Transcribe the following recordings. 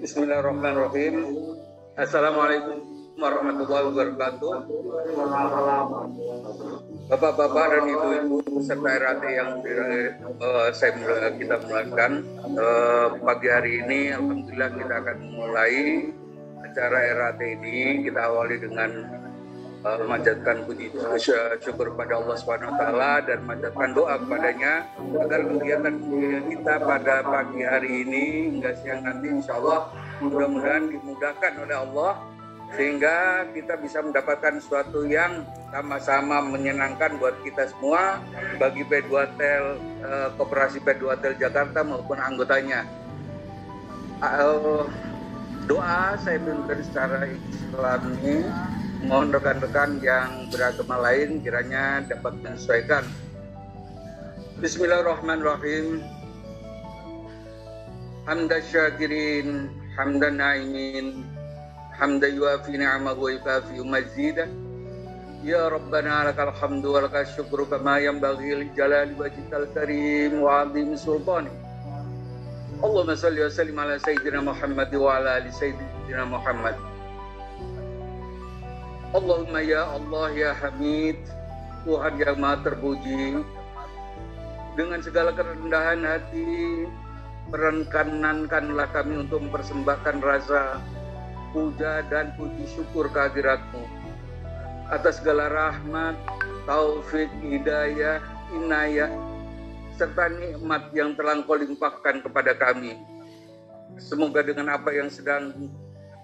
Bismillahirrahmanirrahim. Assalamualaikum warahmatullahi wabarakatuh. Bapak-bapak dan ibu-ibu peserta RAT yang kita mulakan pagi hari ini, alhamdulillah kita akan memulai acara RAT ini. Kita awali dengan memanjatkan puji syukur pada Allah Subhanahu wa taala dan memanjatkan doa kepadanya agar kegiatan kita pada pagi hari ini hingga siang nanti insyaallah mudah-mudahan dimudahkan oleh Allah sehingga kita bisa mendapatkan sesuatu yang sama-sama menyenangkan buat kita semua, bagi P2Tel, Koperasi P2Tel Jakarta maupun anggotanya. Doa saya pimpin secara Islami. Mohon rekan-rekan yang beragama lain kiranya dapat menyesuaikan. Bismillahirrahmanirrahim. Hamdan syakirin, hamdan na'imin, hamdan yuafi ni'amahu wa yukafi mazidah. Ya Rabbana lakal hamdu wa lakal syukru kama yanbaghi li jalali wajhikal karim wa 'azimi sultanik. Allahumma shalli wa sallim ala sayyidina Muhammad wa ala ali sayyidina Muhammad. Allahumma ya Allah ya Hamid, Tuhan yang maha terpuji, dengan segala kerendahan hati perkenankanlah kami untuk mempersembahkan rasa puja dan puji syukur kehadirat-Mu atas segala rahmat, taufik, hidayah, inayah serta nikmat yang telah Engkau limpahkan kepada kami. Semoga dengan apa yang sedang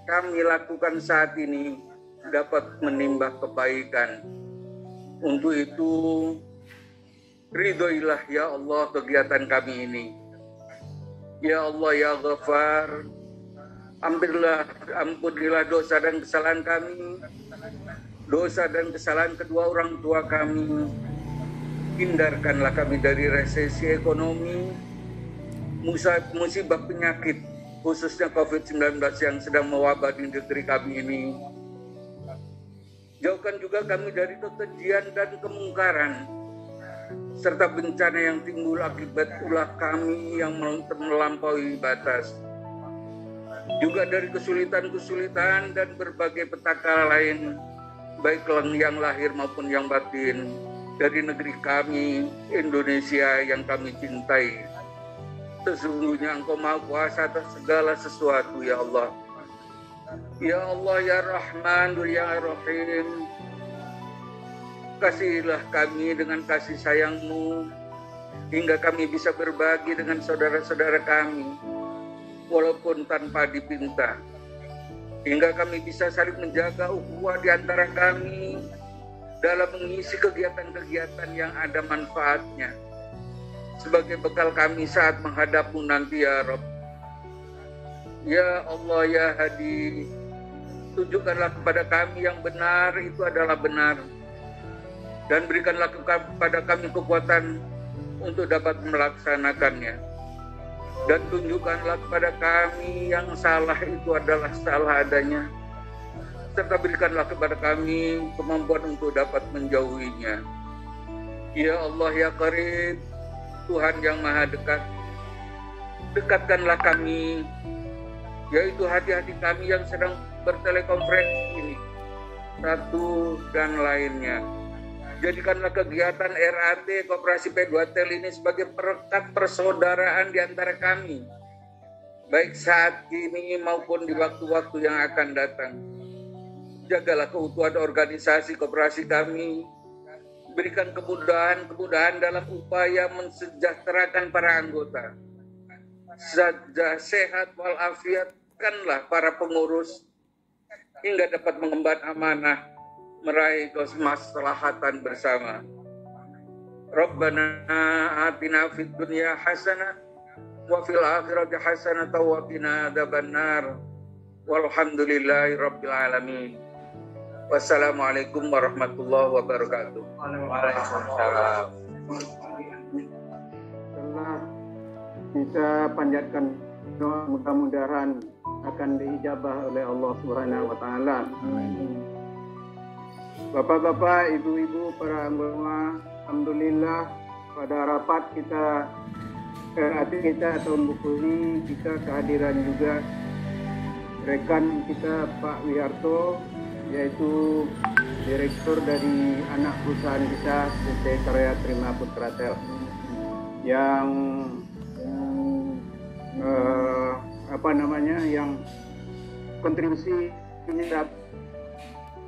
kami lakukan saat ini dapat menimba kebaikan. Untuk itu ridhoilah ya Allah kegiatan kami ini. Ya Allah ya Ghafar, ampunilah dosa dan kesalahan kami, dosa dan kesalahan kedua orang tua kami. Hindarkanlah kami dari resesi ekonomi, musibah penyakit, khususnya COVID-19 yang sedang mewabah di negeri kami ini. Jauhkan juga kami dari kekejian dan kemungkaran, serta bencana yang timbul akibat ulah kami yang melampaui batas. Juga dari kesulitan-kesulitan dan berbagai petaka lain, baik yang lahir maupun yang batin, dari negeri kami, Indonesia yang kami cintai. Sesungguhnya Engkau Maha Kuasa atas segala sesuatu, ya Allah. Ya Allah ya Rahman ya Rahim, kasihilah kami dengan kasih sayang-Mu hingga kami bisa berbagi dengan saudara-saudara kami walaupun tanpa dipinta, hingga kami bisa saling menjaga ukhuwah di antara kami dalam mengisi kegiatan-kegiatan yang ada manfaatnya sebagai bekal kami saat menghadap-Mu nanti ya Rabb. Ya Allah ya Hadi, tunjukkanlah kepada kami yang benar itu adalah benar, dan berikanlah kepada kami kekuatan untuk dapat melaksanakannya, dan tunjukkanlah kepada kami yang salah itu adalah salah adanya, serta berikanlah kepada kami kemampuan untuk dapat menjauhinya. Ya Allah ya Qarib, Tuhan yang maha dekat, dekatkanlah kami, yaitu hati-hati kami yang sedang bertelekonferensi ini, satu dan lainnya. Jadikanlah kegiatan RAT Koperasi P2Tel ini sebagai perekat persaudaraan di antara kami, baik saat ini maupun di waktu-waktu yang akan datang. Jagalah keutuhan organisasi koperasi kami, berikan kemudahan dalam upaya mensejahterakan para anggota. Sehat walafiatkanlah para pengurus hingga dapat mengemban amanah meraih kemaslahatan bersama. Rabbana atina fid dunya hasanah wa fil akhirati hasanah wa qina adzabannar. Walhamdulillahi rabbil alamin. Wassalamualaikum warahmatullahi wabarakatuh. Waalaikumsalam. Kita panjatkan doa, mudah-mudahan akan diijabah oleh Allah Subhanahu wa taala. Bapak-bapak, ibu-ibu, para anggota, alhamdulillah pada rapat kita RAT kita tahun buku ini kita kehadiran juga rekan kita Pak Wiharto, yaitu direktur dari anak perusahaan kita PT Karya Terima Putratel, yang yang kontribusi terhadap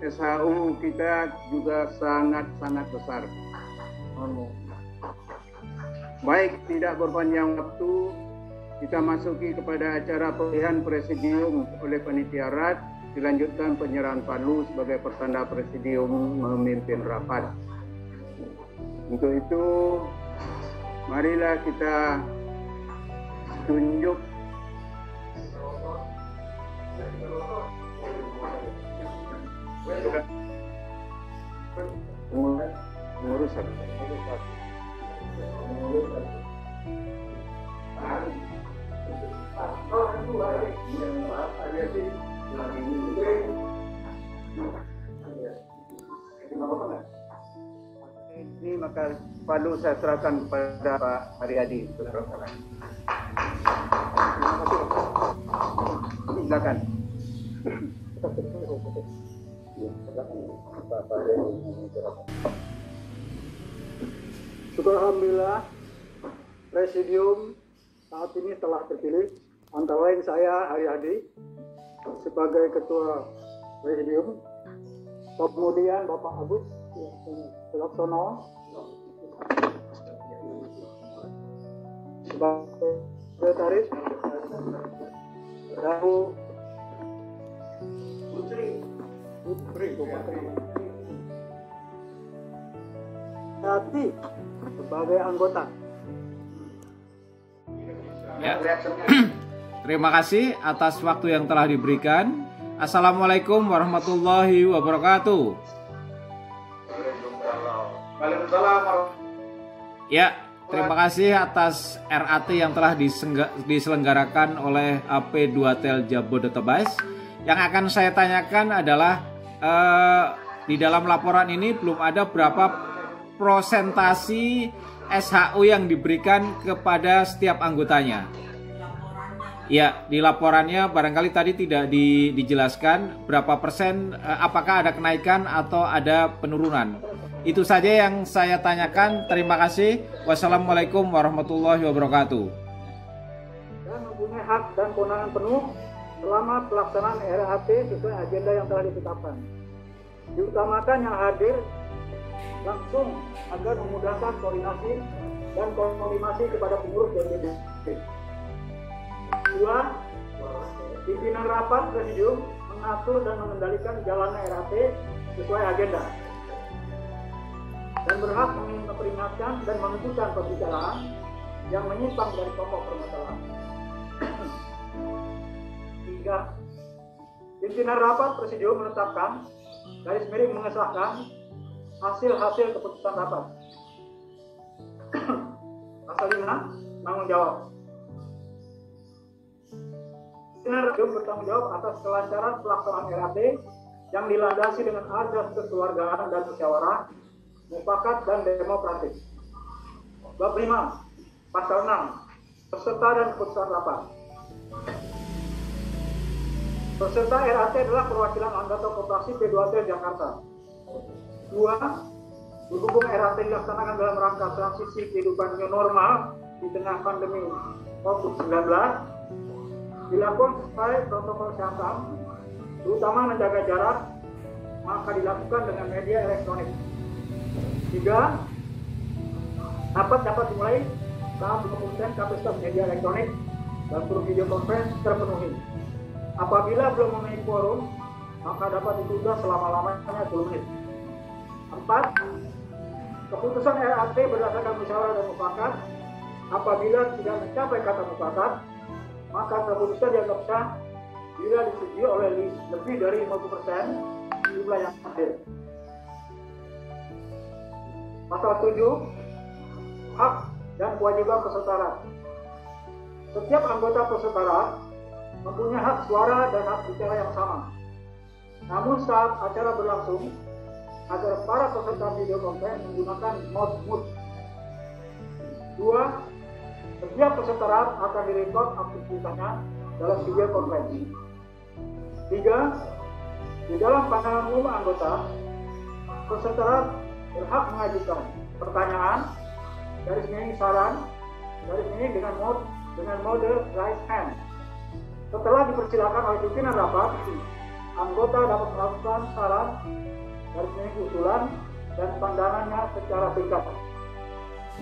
SHU kita juga sangat besar. Baik, tidak berpanjang waktu, kita masuki kepada acara pemilihan presidium oleh panitia RAT, dilanjutkan penyerahan palu sebagai pertanda presidium memimpin rapat. Untuk itu, marilah kita tunjuk pengurusan. Ini maka palu saya serahkan kepada Pak Haryadi. Silakan. Syukur alhamdulillah, presidium saat ini telah terpilih. Antara lain saya Haryadi sebagai ketua presidium, kemudian Bapak Agus Laksono sebagai sekretaris, lalu Putri Hati sebagai anggota. Ya. Terima kasih atas waktu yang telah diberikan. Assalamualaikum warahmatullahi wabarakatuh. Ya, terima kasih atas RAT yang telah diselenggarakan oleh AP2Tel Jabodetabek. Yang akan saya tanyakan adalah di dalam laporan ini belum ada berapa prosentasi SHU yang diberikan kepada setiap anggotanya. Ya, di laporannya barangkali tadi tidak dijelaskan berapa persen, apakah ada kenaikan atau ada penurunan. Itu saja yang saya tanyakan. Terima kasih. Wassalamualaikum warahmatullahi wabarakatuh. Dan mempunyai hak dan kewenangan penuh selama pelaksanaan RAT sesuai agenda yang telah ditetapkan. Diutamakan yang hadir langsung agar memudahkan koordinasi dan koordinasi kepada pengurus DPD. 2. Pimpinan rapat presidium mengatur dan mengendalikan jalannya RAT sesuai agenda dan berhak memperingatkan dan menentukan pembicaraan yang menyimpang dari pokok permasalahan. 3. Pimpinan rapat presidium menetapkan garis miring mengesahkan hasil keputusan rapat. Pasal 5, tanggung jawab. Pimpinan presidium bertanggung jawab atas kelancaran pelaksanaan RAT yang dilandasi dengan azas kekeluargaan dan musyawarah, mufakat dan demokratis. Bab 5, pasal 6, peserta dan keputusan rapat. Peserta RAT adalah perwakilan anggota koperasi P2T Jakarta. 2. Berhubung RAT dilaksanakan dalam rangka transisi kehidupan new normal di tengah pandemi COVID-19, dilakukan sesuai protokol kesehatan, terutama menjaga jarak, maka dilakukan dengan media elektronik. 3. Rapat dapat dimulai saat kemudian kapasitas media elektronik dan video conference terpenuhi. Apabila belum memenuhi quorum, maka dapat ditunda selama-lamanya 10 menit. 4. Keputusan RAT berdasarkan musyawarah dan mufakat. Apabila tidak mencapai kata mufakat, maka keputusan dianggap sah bila disetujui oleh lebih dari 50% jumlah yang hadir. Pasal 7, hak dan kewajiban peserta RAT. Setiap anggota peserta RAT mempunyai hak suara dan hak bicara yang sama. Namun saat acara berlangsung, agar para peserta video conference menggunakan mute. 2. Setiap peserta RAT akan direkod aktivitasnya dalam video conference. 3. Di dalam pandangan umum anggota, peserta berhak mengajukan pertanyaan, garis miring saran, garis miring dengan mode raise hand. Setelah dipersilakan oleh pimpinan rapat, anggota dapat melakukan saran, garis miring usulan, dan pandangannya secara singkat.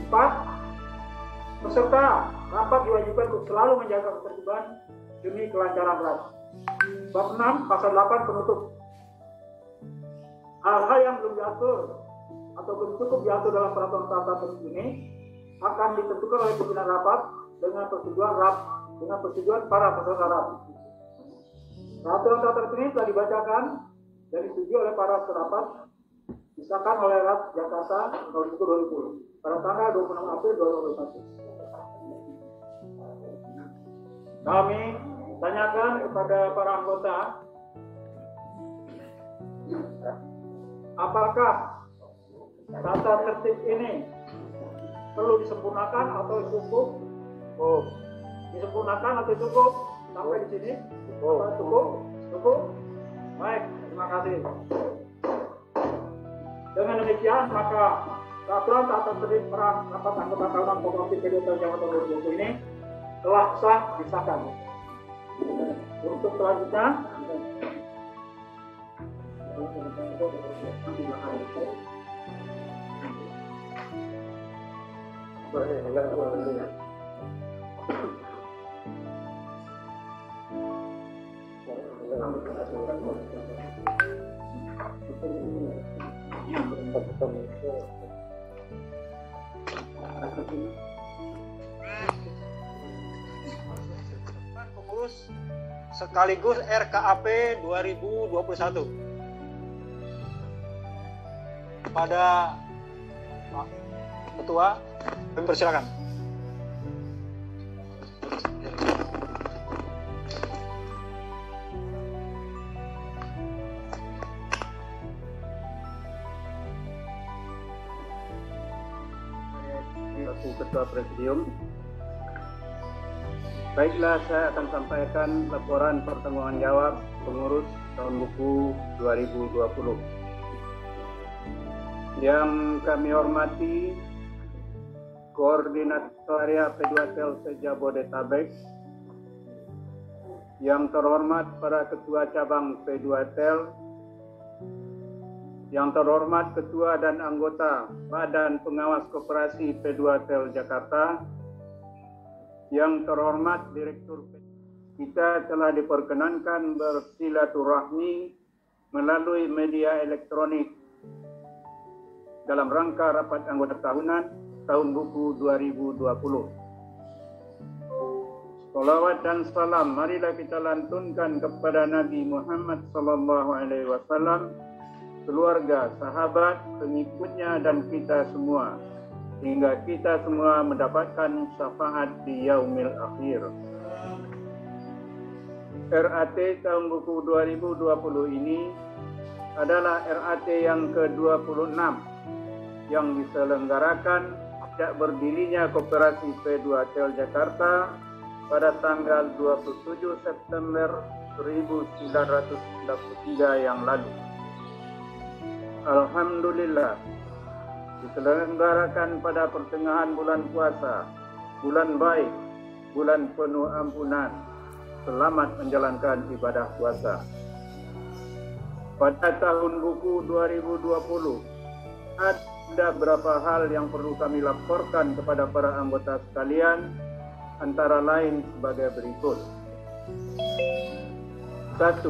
4. Peserta rapat diwajibkan untuk selalu menjaga ketertiban demi kelancaran rapat. Bab 6, pasal 8 penutup. Hal-hal yang belum diatur atau belum cukup diatur dalam peraturan tata tertib ini akan ditentukan oleh pimpinan rapat dengan persetujuan para peserta rapat. Peraturan tata tertib ini telah dibacakan dan disetujui oleh para rapat, disahkan oleh Rapat Jakarta tahun 2020 pada tanggal 26 April 2021. Kami tanyakan kepada para anggota, apakah tata tertib ini perlu disempurnakan atau cukup? Disempurnakan atau cukup? Sampai di sini? Cukup? Baik, terima kasih. Dengan demikian, maka peraturan tata tertib rapat anggota tahunan Koperasi PDUTL Jawa Tengah 2020 ini telah sah disahkan. Untuk selanjutnya, pengurus sekaligus RKAP 2021 pada Pak Ketua, kami persilakan. Ketua Presidium. Baiklah, saya akan sampaikan laporan pertanggungan jawab pengurus tahun buku 2020. Yang kami hormati Koordinator Area P2Tel se-Jabodetabek, yang terhormat para Ketua Cabang P2Tel, yang terhormat Ketua dan anggota Badan Pengawas Koperasi P2Tel Jakarta, yang terhormat Direktur P2Tel, kita telah diperkenankan bersilaturahmi melalui media elektronik dalam rangka rapat anggota tahunan tahun buku 2020. Salawat dan salam marilah kita lantunkan kepada Nabi Muhammad SAW, keluarga, sahabat, pengikutnya, dan kita semua, hingga kita semua mendapatkan syafaat di yaumil akhir. RAT tahun buku 2020 ini adalah RAT yang ke-26 yang diselenggarakan sejak berdirinya Koperasi P2Tel Jakarta pada tanggal 27 September 1993 yang lalu. Alhamdulillah, diselenggarakan pada pertengahan bulan puasa, bulan baik, bulan penuh ampunan. Selamat menjalankan ibadah puasa. Pada tahun buku 2020, ada beberapa hal yang perlu kami laporkan kepada para anggota sekalian, antara lain sebagai berikut. 1.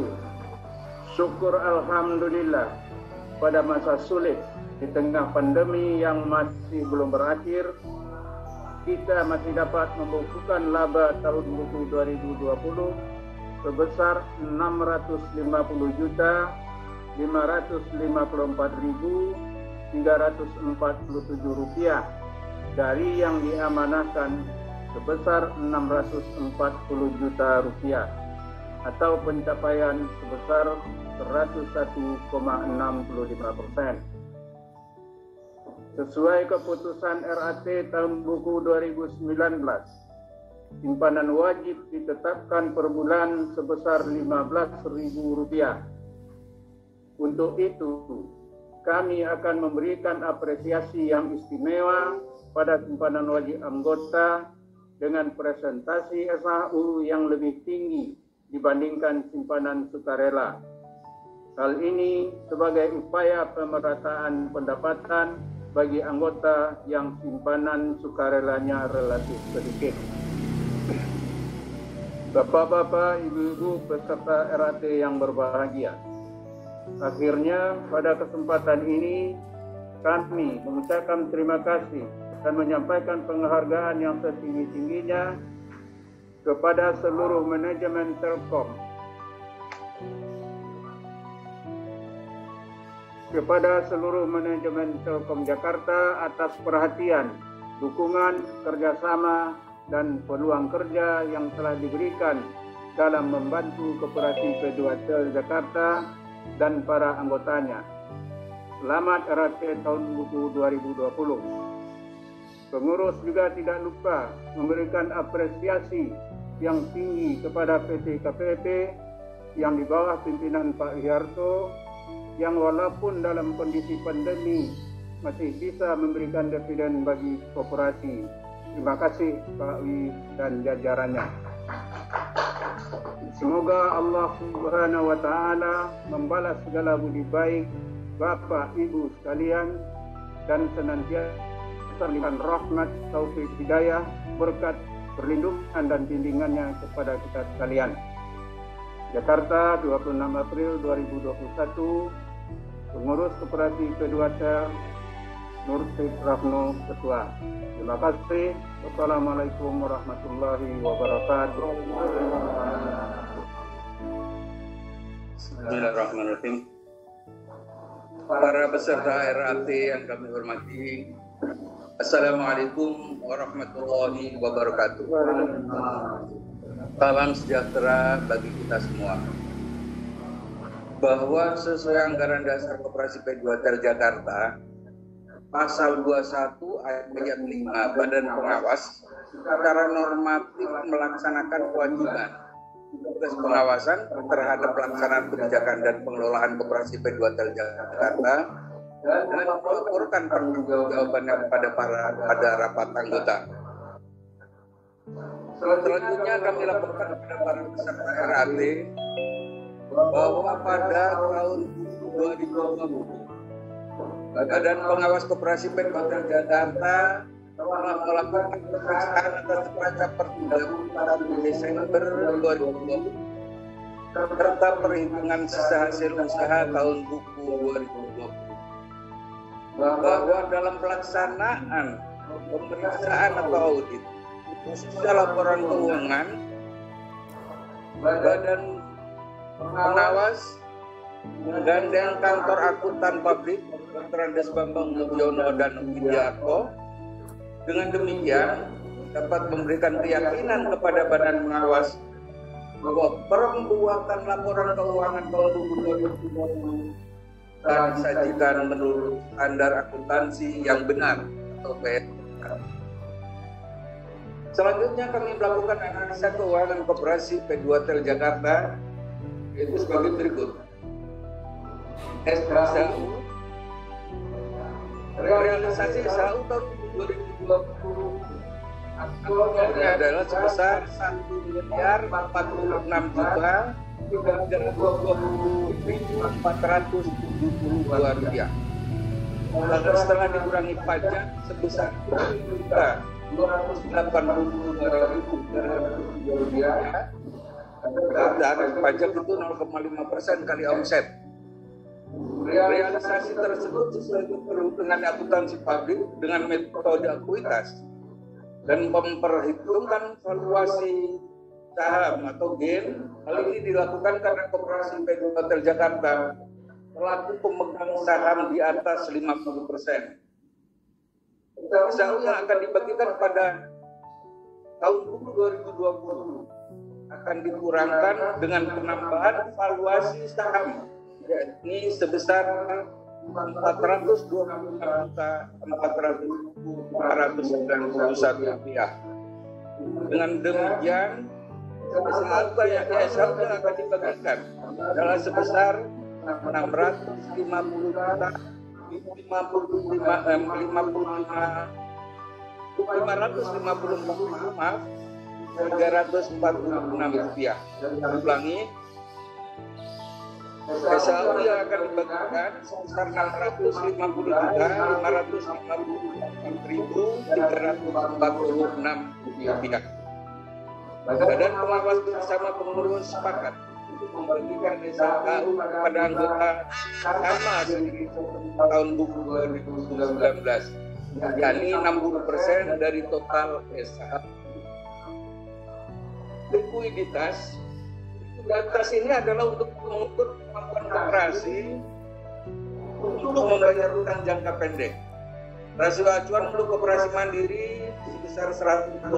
Syukur Alhamdulillah, pada masa sulit di tengah pandemi yang masih belum berakhir, kita masih dapat membukukan laba tahun buku 2020 sebesar 650.554.347 rupiah dari yang diamanahkan sebesar 640 juta rupiah, atau pencapaian sebesar 101,65%. Sesuai keputusan RAT tahun buku 2019, simpanan wajib ditetapkan per bulan sebesar Rp15.000. Untuk itu, kami akan memberikan apresiasi yang istimewa pada simpanan wajib anggota dengan presentasi SHU yang lebih tinggi dibandingkan simpanan sukarela. Hal ini sebagai upaya pemerataan pendapatan bagi anggota yang simpanan sukarelanya relatif sedikit. Bapak-bapak, ibu-ibu peserta RAT yang berbahagia, akhirnya pada kesempatan ini kami mengucapkan terima kasih dan menyampaikan penghargaan yang setinggi-tingginya kepada seluruh manajemen Telkom, Jakarta atas perhatian, dukungan, kerjasama, dan peluang kerja yang telah diberikan dalam membantu Koperasi P2Tel Jakarta dan para anggotanya. Selamat RAT tahun buku 2020. Pengurus juga tidak lupa memberikan apresiasi yang tinggi kepada PT KPP yang di bawah pimpinan Pak Wiharto, yang walaupun dalam kondisi pandemi masih bisa memberikan dividen bagi koperasi. Terima kasih Pak Wi dan jajarannya. Semoga Allah Subhanahu wa Ta'ala membalas segala budi baik Bapak Ibu sekalian dan senantiasa memberikan rahmat, taufik, hidayah, berkat, perlindungan dan bimbingannya kepada kita sekalian. Jakarta, 26 April 2021, Pengurus Koperasi P2Tel, Nur Syed Rahno, Ketua. Terima kasih. Wassalamualaikum warahmatullahi wabarakatuh. Bismillahirrahmanirrahim. Para peserta RAT yang kami hormati, Assalamualaikum warahmatullahi wabarakatuh. Salam sejahtera bagi kita semua. Bahwa sesuai anggaran dasar Koperasi P2Tel Jakarta, Pasal 21 ayat 5, Badan Pengawas secara normatif melaksanakan kewajiban tugas pengawasan terhadap pelaksanaan kebijakan dan pengelolaan Koperasi P2Tel Jakarta dan melaporkan pertanggungjawabannya pada rapat anggota. Selanjutnya kami laporkan kepada para peserta RAT bahwa pada tahun 2020 Badan Pengawas Koperasi P2Tel Jakarta telah melakukan pemeriksaan atas neraca per 31 Desember 2020 serta perhitungan sisa hasil usaha tahun buku 2020. Bahwa dalam pelaksanaan pemeriksaan atau audit khususnya laporan keuangan, Badan Pengawas menggandeng kantor akuntan publik Dr. Andes Bambang Mulyono dan Widiarto. Dengan demikian dapat memberikan keyakinan kepada Badan Pengawas bahwa pembuatan laporan keuangan tahun 2020 telah disajikan menurut standar akuntansi yang benar atau PSK. Selanjutnya kami melakukan analisa keuangan Koperasi P2Tel Jakarta, yaitu sebagai berikut. SHU, realisasi SHU tahun 2020 aktualnya adalah sebesar Rp1.446.320.472. Dan setelah dikurangi pajak sebesar Rp2.822.300 dan pajak itu 0,5% kali omset. Realisasi tersebut sesuai dengan akuntansi publik dengan metode akuitas dan memperhitungkan valuasi saham atau gain. Hal ini dilakukan karena Koperasi P2Tel Jakarta pelaku pemegang saham di atas 50%. SHU yang akan dibagikan pada tahun 2020 akan dikurangkan dengan penambahan valuasi saham, yakni sebesar Rp426.491. Dengan demikian, harta yang akan dibagikan adalah sebesar 346 rupiah. Ulangi, SAU yang akan dibagikan sebesar 655.346 rupiah. Badan pengawas bersama pengurus sepakat membagikan SAU kepada anggota sama seperti tahun buku 2019, yakni 60% dari total SAU. Likuiditas ini adalah untuk mengukur kemampuan koperasi untuk membayar utang jangka pendek. Rasio acuan untuk koperasi mandiri sebesar 125%.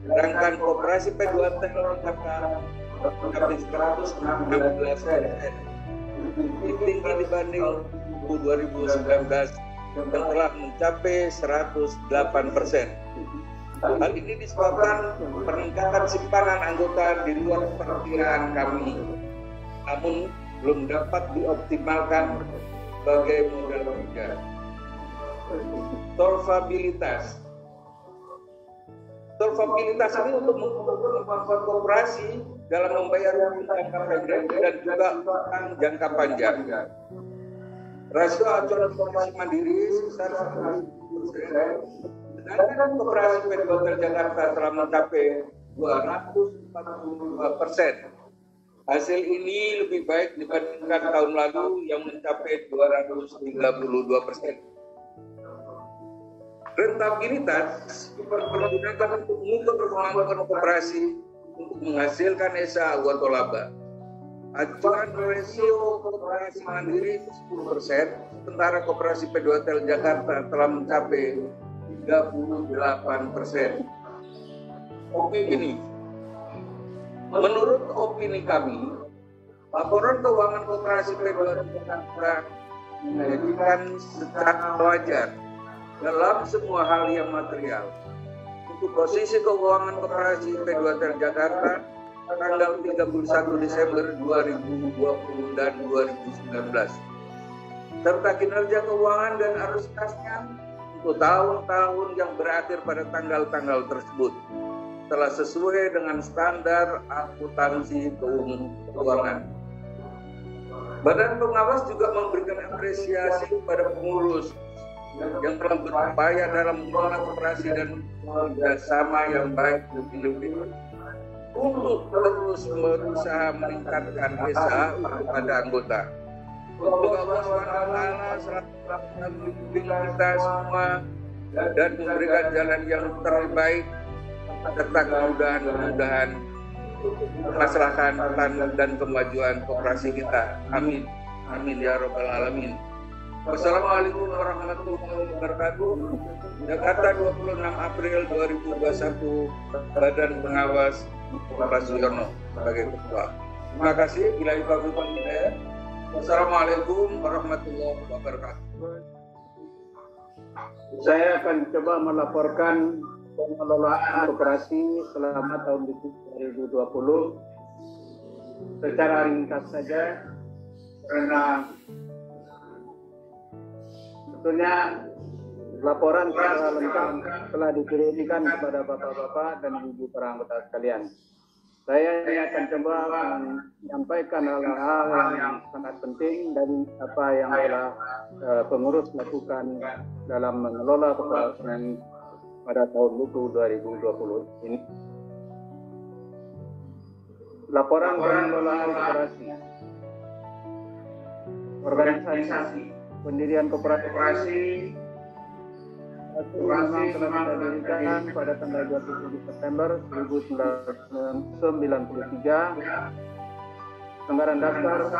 Sedangkan koperasi P2T mencapai 116%. Lebih tinggi dibanding 2019 yang telah mencapai 108%. Hal ini disebabkan peningkatan simpanan anggota di luar perkiraan kami, namun belum dapat dioptimalkan sebagai modal kerja. Solvabilitas ini untuk mengukur kemampuan koperasi dalam membayar utang jangka pendek dan juga utang jangka panjang. Rasio acuan koperasi mandiri sebesar 100%. Sedangkan koperasi P2T Jakarta telah mencapai 242%. Hasil ini lebih baik dibandingkan tahun lalu yang mencapai 232%. Rentabilitas dipergunakan untuk mengukur kemampuan koperasi untuk menghasilkan SAU atau laba. Acuan rasio koperasi mandiri 10%, sementara koperasi P2T Jakarta telah mencapai 38%. Opini. Menurut opini kami, laporan keuangan koperasi P2T Jakarta menjadikan secara wajar dalam semua hal yang material. Untuk posisi keuangan koperasi P2T Jakarta tanggal 31 Desember 2020 dan 2019, serta kinerja keuangan dan arus kasnya untuk tahun-tahun yang berakhir pada tanggal-tanggal tersebut telah sesuai dengan standar akuntansi keuangan. Badan pengawas juga memberikan apresiasi kepada pengurus yang telah berupaya dalam mengelola koperasi dan kerjasama yang baik lebih untuk terus berusaha meningkatkan SAU kepada anggota. Semoga Allah SWT selalu membimbing kita semua dan memberikan jalan yang terbaik serta kemudahan-kemudahan kemaslahatan dan kemajuan koperasi kita. Amin. Amin ya Rabbal Alamin. Wassalamualaikum warahmatullahi wabarakatuh. Jakarta 26 April 2021, Badan Pengawas Bapak Suyono sebagai Ketua. Terima kasih. Bila dikabulkan hidayah. Wassalamualaikum warahmatullahi wabarakatuh. Saya akan coba melaporkan pengelolaan koperasi selama tahun 2020 secara ringkas saja, karena tentunya laporan secara lengkap telah dikirimkan kepada bapak-bapak dan ibu para anggota sekalian. Saya akan coba menyampaikan hal-hal yang sangat penting dari apa yang telah pengurus lakukan dalam mengelola koperasi pada tahun buku 2020 ini. Laporan pengelolaan koperasi. Organisasi pendirian koperasi memang telah kita dirikan pada tanggal 27 September 1993. Anggaran dasar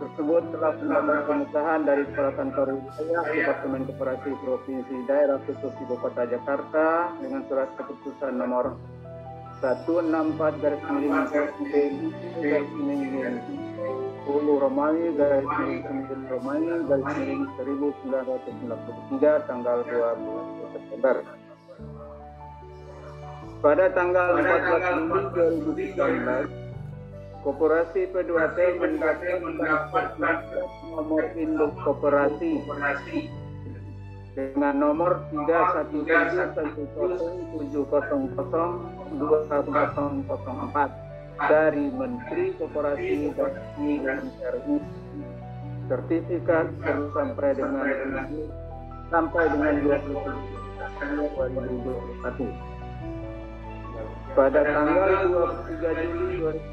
tersebut telah mendapat pengesahan dari Kepala Kantor Wilayah Departemen Koperasi Provinsi Daerah Khusus Ibu Kota Jakarta dengan surat keputusan nomor 164/10 Romawi /9 Romawi /1993 tanggal 20 September. Pada tanggal 14 Juli 2019, Koperasi P2T mendapatkan nomor induk koperasi dengan nomor 3171070020004 dari Menteri Koperasi dan RI. Sertifikat sampai dengan 27 2021. Pada tanggal 23 Juli 2019,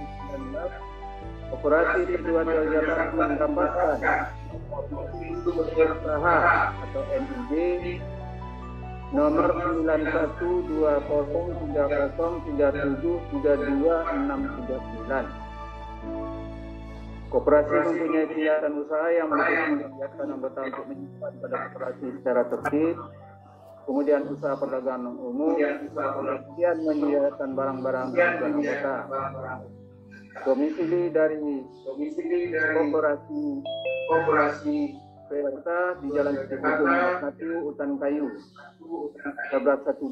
Koperasi P2T Jakarta mendapatkan induk usaha atau NIJ nomor 912030373269. Koperasi mempunyai kegiatan usaha yang melibatkan anggota untuk menyimpan pada koperasi secara tertib, kemudian usaha perdagangan umum, kemudian menyediakan barang-barang kebutuhan anggota. Domisili dari koperasi Jakarta di Jalan Cipinang 1 Utan Kayu 11120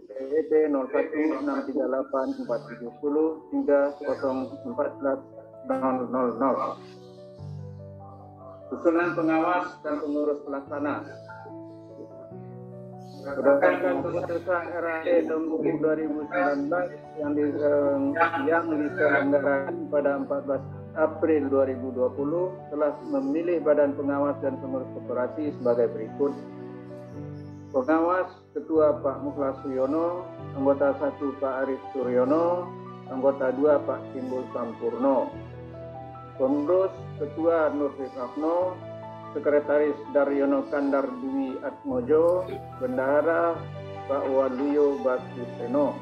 PWP 01637403044000. Susunan pengawas dan pengurus pelaksana. Berdasarkan keputusan RAE nomor 2019 yang diselenggarakan pada 14 April 2020 telah memilih Badan Pengawas dan Pengurus Koperasi sebagai berikut. Pengawas Ketua Pak Mukhlas Suyono, anggota 1 Pak Arif Suryono, anggota 2 Pak Timbul Sampurno. Pengurus Ketua Nur Rifafno, Sekretaris Daryono Kandar Dwi Atmojo, Bendahara Pak Waluyo Bastuseno.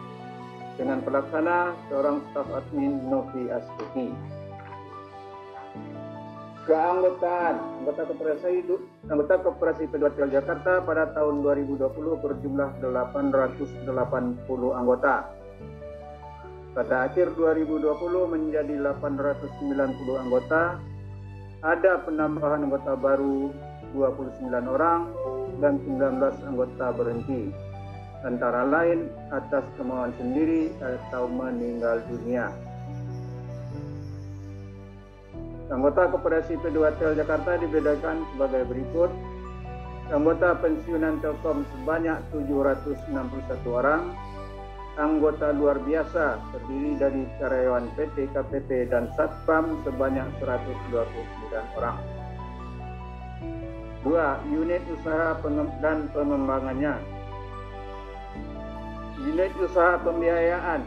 Dengan pelaksana seorang staf admin Novi Astuti. Keanggotaan anggota Koperasi P2T Jakarta pada tahun 2020 berjumlah 880 anggota. Pada akhir 2020 menjadi 890 anggota. Ada penambahan anggota baru 29 orang dan 19 anggota berhenti, antara lain atas kemauan sendiri atau meninggal dunia. Anggota Koperasi P2T Jakarta dibedakan sebagai berikut. Anggota pensiunan Telkom sebanyak 761 orang. Anggota luar biasa terdiri dari karyawan PT, KPP, dan Satpam sebanyak 129 orang. 2. Unit usaha dan pengembangannya. Unit usaha pembiayaan.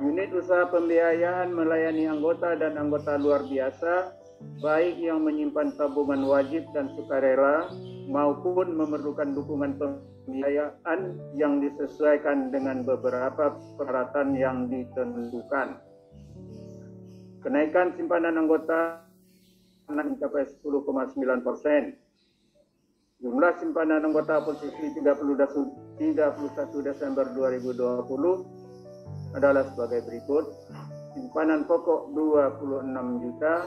Unit usaha pembiayaan melayani anggota dan anggota luar biasa, baik yang menyimpan tabungan wajib dan sukarela maupun memerlukan dukungan pembiayaan yang disesuaikan dengan beberapa persyaratan yang ditentukan. Kenaikan simpanan anggota mencapai 10,9%. Jumlah simpanan anggota posisi 31 Desember 2020 adalah sebagai berikut. Simpanan pokok 26 juta,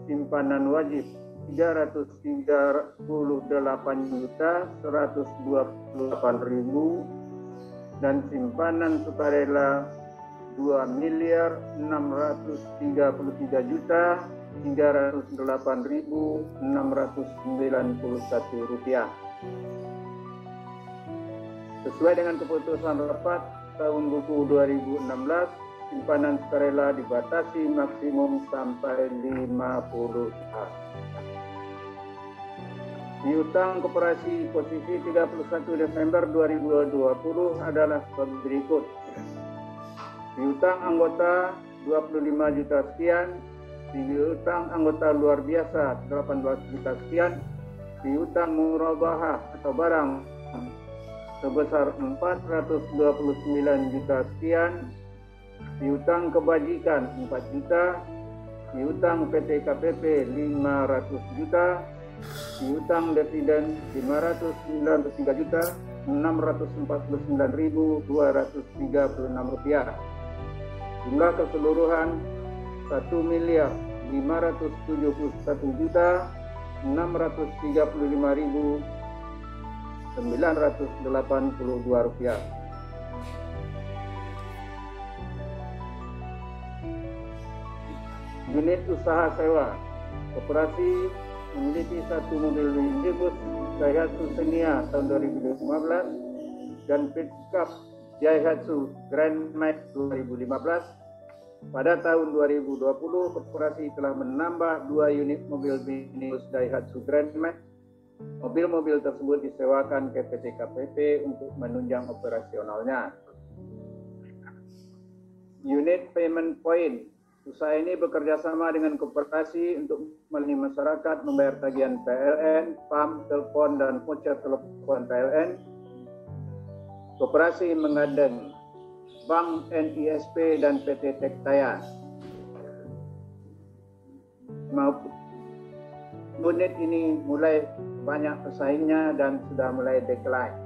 simpanan wajib 338.128.000 dan simpanan sukarela 2.633.308.691 rupiah. Sesuai dengan keputusan rapat tahun buku 2016, simpanan sukarela dibatasi maksimum sampai 50 juta. Piutang Koperasi posisi 31 Desember 2020 adalah sebagai berikut. Piutang anggota 25 juta sekian, piutang anggota luar biasa 18 juta sekian, piutang murabahah atau barang sebesar 429 juta sekian, piutang kebajikan 4 juta, piutang PT KPP 500 juta, piutang dividen 593 juta 649.236 rupiah. Jumlah keseluruhan 1.571.635.000 Rp982. Unit usaha sewa. Koperasi memiliki satu mobil minibus Daihatsu Xenia tahun 2015 dan pickup Daihatsu Grand Max 2015. Pada tahun 2020, koperasi telah menambah 2 unit mobil minibus Daihatsu Grand Max. Mobil-mobil tersebut disewakan ke PT KPP untuk menunjang operasionalnya. Unit Payment Point. Usaha ini bekerja sama dengan koperasi untuk melayani masyarakat membayar tagihan PLN, PAM, telepon, dan voucher telepon PLN. Koperasi menggandeng Bank NISP dan PT Tektaya. Unit ini mulai banyak pesaingnya dan sudah mulai decline.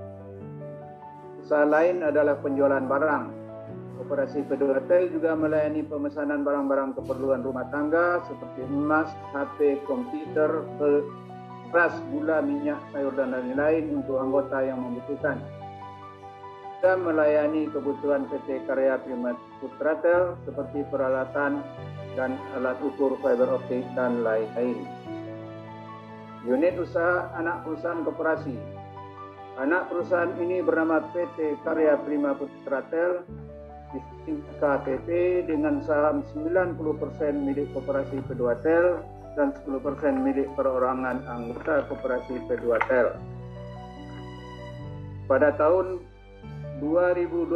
Usaha lain adalah penjualan barang. Koperasi P2Tel juga melayani pemesanan barang-barang keperluan rumah tangga seperti emas, HP, komputer, beras, gula, minyak, sayur, dan lain-lain untuk anggota yang membutuhkan. Kita melayani kebutuhan PT Karya Prima Putratel seperti peralatan dan alat ukur fiber optik dan lain-lain. Unit usaha anak perusahaan koperasi. Anak perusahaan ini bernama PT Karya Prima Putratel di KPP dengan saham 90% milik koperasi P2Tel dan 10% milik perorangan anggota koperasi P2Tel. Pada tahun 2020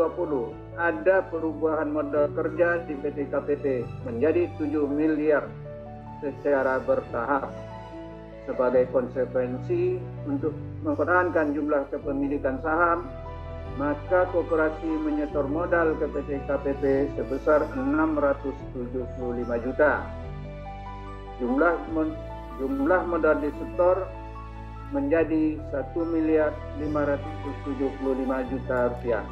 ada perubahan modal kerja di PT KPP menjadi 7 miliar secara bertahap. Sebagai konsekuensi untuk mempertahankan jumlah kepemilikan saham, maka koperasi menyetor modal ke PT KPP sebesar 675 juta. Jumlah modal disetor menjadi 1.575 juta rupiah.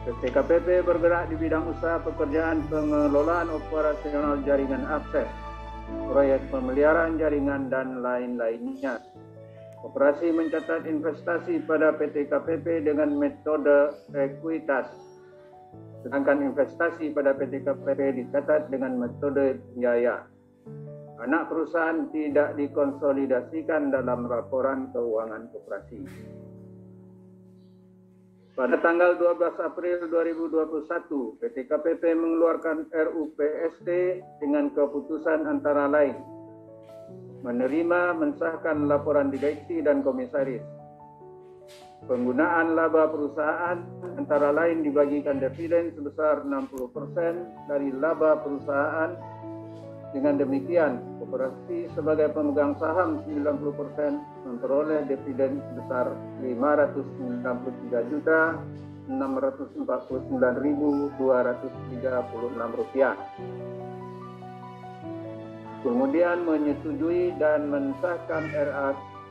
PT KPP bergerak di bidang usaha pekerjaan pengelolaan operasional jaringan akses, proyek pemeliharaan jaringan, dan lain-lainnya. Koperasi mencatat investasi pada PT KPP dengan metode ekuitas, sedangkan investasi pada PT KPP dicatat dengan metode biaya. Anak perusahaan tidak dikonsolidasikan dalam laporan keuangan koperasi. Pada tanggal 12 April 2021, PT KPP mengeluarkan RUPST dengan keputusan antara lain menerima mensahkan laporan direksi dan komisaris. Penggunaan laba perusahaan antara lain dibagikan dividen sebesar 60% dari laba perusahaan. Dengan demikian, koperasi sebagai pemegang saham 90% memperoleh dividen sebesar Rp593.649.236. Kemudian menyetujui dan mensahkan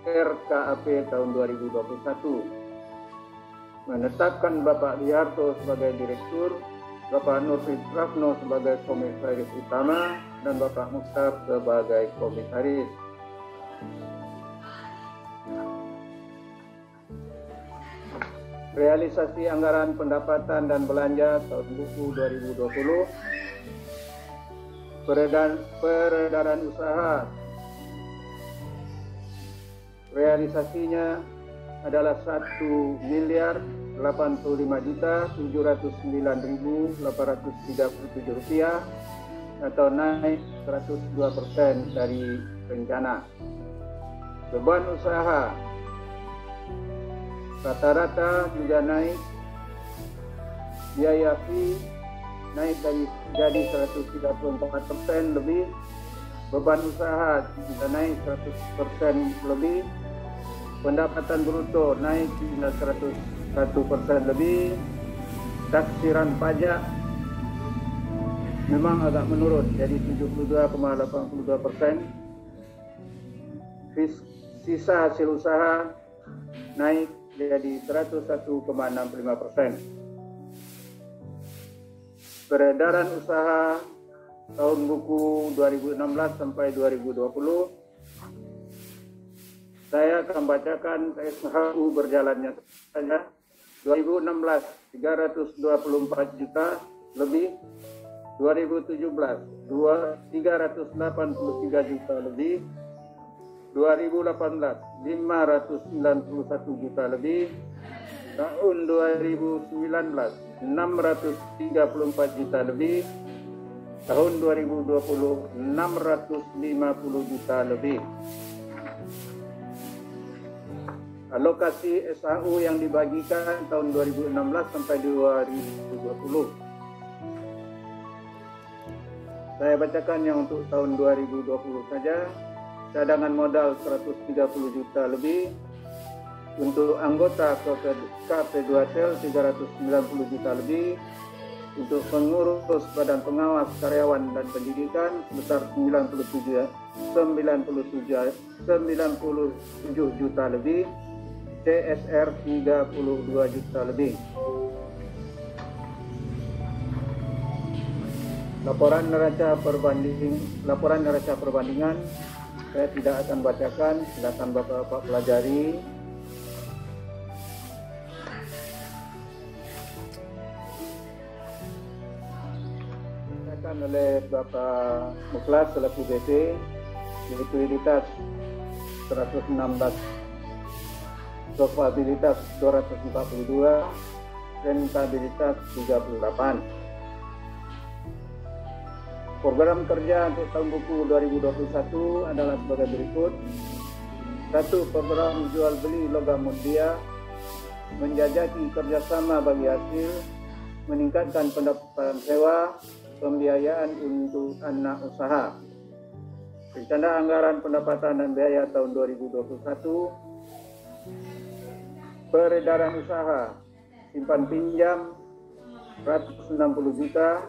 RKAP tahun 2021. Menetapkan Bapak Liharto sebagai Direktur, Bapak Nurfid Rafno sebagai Komisaris Utama, dan Bapak Mukhtar sebagai Komisaris. Realisasi anggaran pendapatan dan belanja tahun buku 2020. Peredaran usaha, realisasinya adalah Rp1.709.837 atau naik 102% dari rencana. Beban usaha rata-rata juga naik. Biaya fee naik jadi 134% lebih. Beban usaha juga naik 100% lebih. Pendapatan bruto naik 101% lebih. Taksiran pajak memang agak menurun jadi 72,82%. Sisa hasil usaha naik jadi 101,65%. Peredaran usaha tahun buku 2016 sampai 2020. Saya akan bacakan SHU berjalannya saja. 2016 324 juta lebih, 2017 383 juta lebih, 2018 591 juta lebih, tahun 2019 634 juta lebih, tahun 2020 650 juta lebih. Alokasi SHU yang dibagikan tahun 2016 sampai 2020. Saya bacakan yang untuk tahun 2020 saja. Cadangan modal 130 juta lebih. Untuk anggota KP2Tel 390 juta lebih. Untuk pengurus Badan Pengawas Karyawan dan Pendidikan sebesar 97 juta lebih. CSR 32 juta lebih. Laporan neraca perbandingan saya tidak akan bacakan, silakan Bapak-bapak pelajari. Dibacakan oleh Bapak Muklas selaku BP, likuiditas 116, solvabilitas 242, rentabilitas 38. Program kerja untuk tahun buku 2021 adalah sebagai berikut. 1. Program jual beli logam mulia, menjajaki kerjasama bagi hasil, meningkatkan pendapatan sewa, pembiayaan untuk anak usaha. Rencana anggaran pendapatan dan biaya tahun 2021. Peredaran usaha, simpan pinjam 160 juta,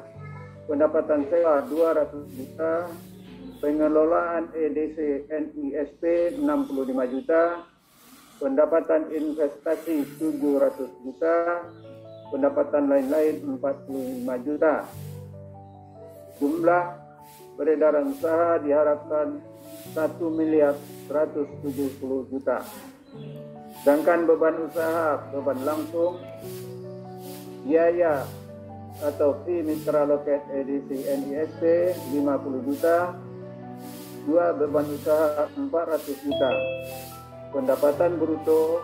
pendapatan sewa 200 juta, pengelolaan EDC NISP 65 juta, pendapatan investasi 700 juta, pendapatan lain-lain 45 juta. Jumlah peredaran usaha diharapkan 1.170 juta. Sedangkan beban usaha, beban langsung, biaya atau fee mitra loket edisi NISP 50 juta, 2 beban usaha 400 juta, pendapatan bruto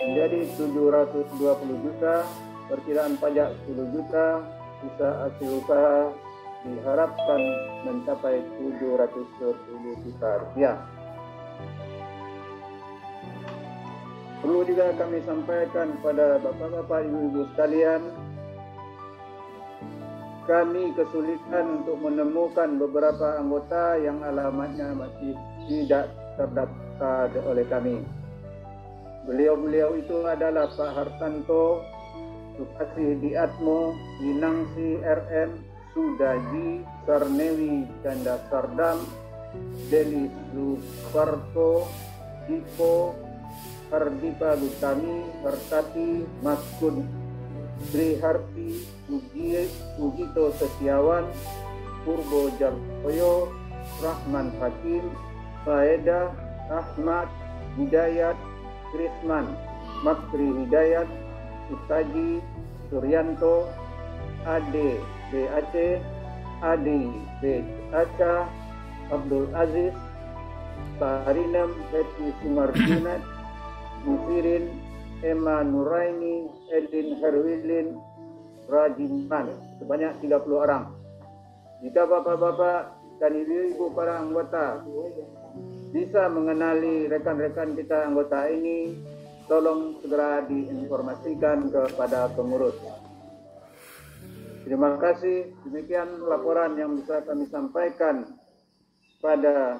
menjadi 720 juta, perkiraan pajak 10 juta, sisa hasil usaha diharapkan mencapai 710 juta rupiah. Perlu juga kami sampaikan kepada Bapak-bapak, Ibu-ibu sekalian, kami kesulitan untuk menemukan beberapa anggota yang alamatnya masih tidak terdaftar oleh kami. Beliau-beliau itu adalah Pak Hartanto, Sukasih Diatmo, Winangsi RM, Sudaji, Sarnewi Canda Sardam, Deli Suparto, Dipo, Hardipa Gutami, Hartati, Maskun, Sri Harti, Ugito Setiawan, Purbo Jarkoyo, Rahman Hakim, Faedah, Ahmad, Hidayat, Krisman, Makri Hidayat, Ustaji, Suryanto, Ade BAC, Adi B. Aca, Abdul Aziz, Saharinem, Eti Simarjunat, Musirin, Emma Nuraini, Edin Herwilin, Rajiman, sebanyak 30 orang. Jika bapak-bapak dan ibu-ibu para anggota bisa mengenali rekan-rekan kita anggota ini, tolong segera diinformasikan kepada pengurus. Terima kasih. Demikian laporan yang bisa kami sampaikan pada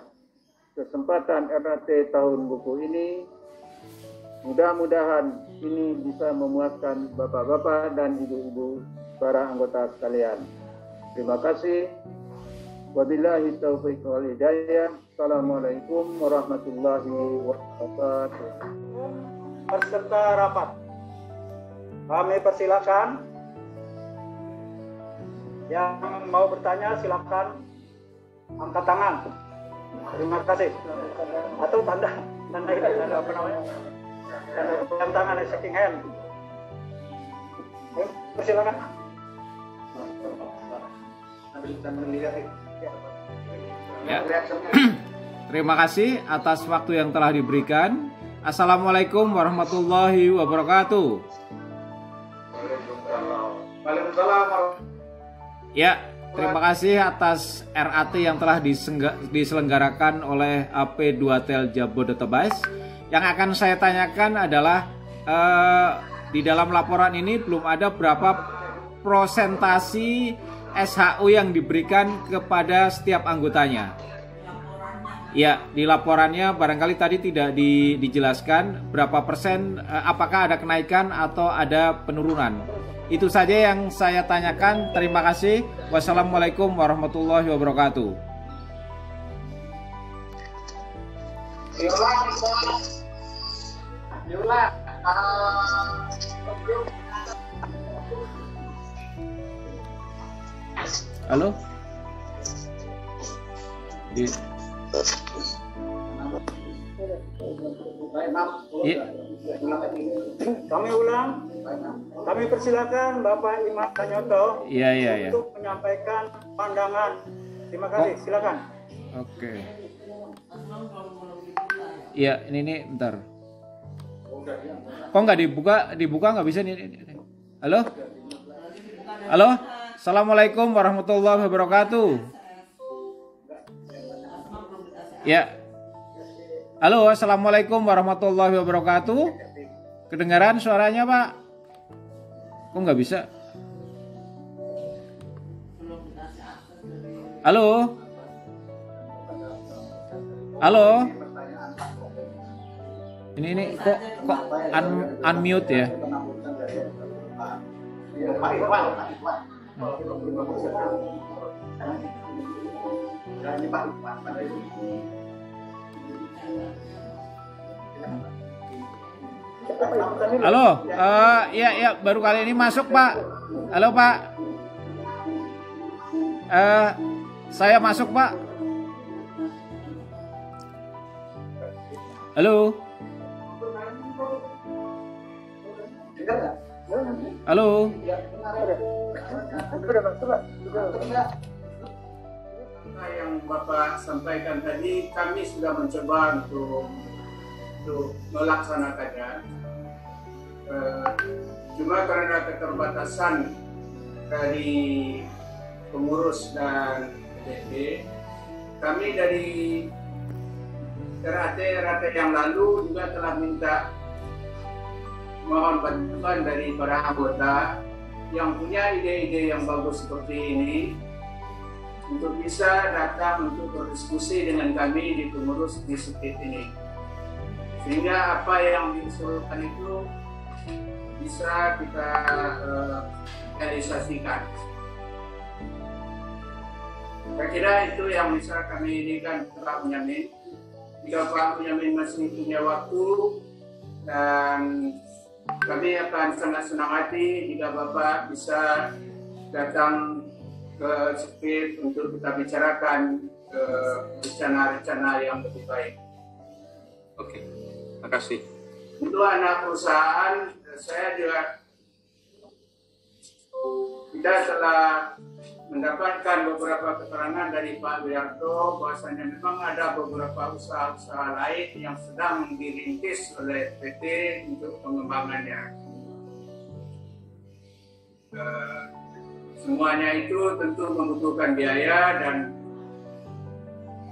kesempatan RAT tahun buku ini. Mudah-mudahan ini bisa memuaskan bapak-bapak dan ibu-ibu para anggota sekalian. Terima kasih. Wabillahi taufiq wal hidayah. Assalamualaikum warahmatullahi wabarakatuh. Peserta rapat, kami persilakan. Yang mau bertanya silakan angkat tangan. Terima kasih. Atau tanda. tanda apa namanya? Tanda jam tangan shaking hand. Ayo, persilakan. Ya. Terima kasih atas waktu yang telah diberikan. Assalamualaikum warahmatullahi wabarakatuh. Ya, terima kasih atas RAT yang telah diselenggarakan oleh AP2Tel Jabodetabek. Yang akan saya tanyakan adalah di dalam laporan ini belum ada berapa prosentasi SHU yang diberikan kepada setiap anggotanya. Ya, di laporannya barangkali tadi tidak dijelaskan berapa persen, apakah ada kenaikan atau ada penurunan. Itu saja yang saya tanyakan. Terima kasih. Wassalamualaikum warahmatullahi wabarakatuh. Halo? Ya. Kami ulang. Kami persilakan Bapak Imam Tanyoto untuk menyampaikan pandangan. Terima kasih. Silakan. Oke. Iya, ini bentar. Kok nggak dibuka? Dibuka nggak bisa nih. Halo? Halo? Assalamualaikum warahmatullahi wabarakatuh. Ya. Halo, assalamualaikum warahmatullahi wabarakatuh. Kedengaran suaranya, Pak? Kok nggak bisa? Halo? Halo? Ini kok unmute ya? Halo, ya baru kali ini masuk Pak. Halo Pak, saya masuk Pak. Halo. Halo. Yang Bapak sampaikan tadi, kami sudah mencoba untuk melaksanakannya. Cuma karena keterbatasan dari pengurus dan PDP, kami dari RAT yang lalu juga telah minta mohon bantuan dari para anggota yang punya ide-ide yang bagus seperti ini untuk bisa datang untuk berdiskusi dengan kami di pengurus di Sekit ini, sehingga apa yang diusulkan itu bisa kita realisasikan. Saya kira itu yang bisa kami inikan Pak Bunyamin. Jika Pak Bunyamin masih punya waktu, dan kami akan sangat senang hati jika Bapak bisa datang ke Sekit untuk kita bicarakan rencana-rencana yang lebih baik. Oke, terima kasih. Untuk anak perusahaan, saya juga kita telah mendapatkan beberapa keterangan dari Pak Wiarto bahwasanya memang ada beberapa usaha-usaha lain yang sedang dirintis oleh PT untuk pengembangannya. Semuanya itu tentu membutuhkan biaya,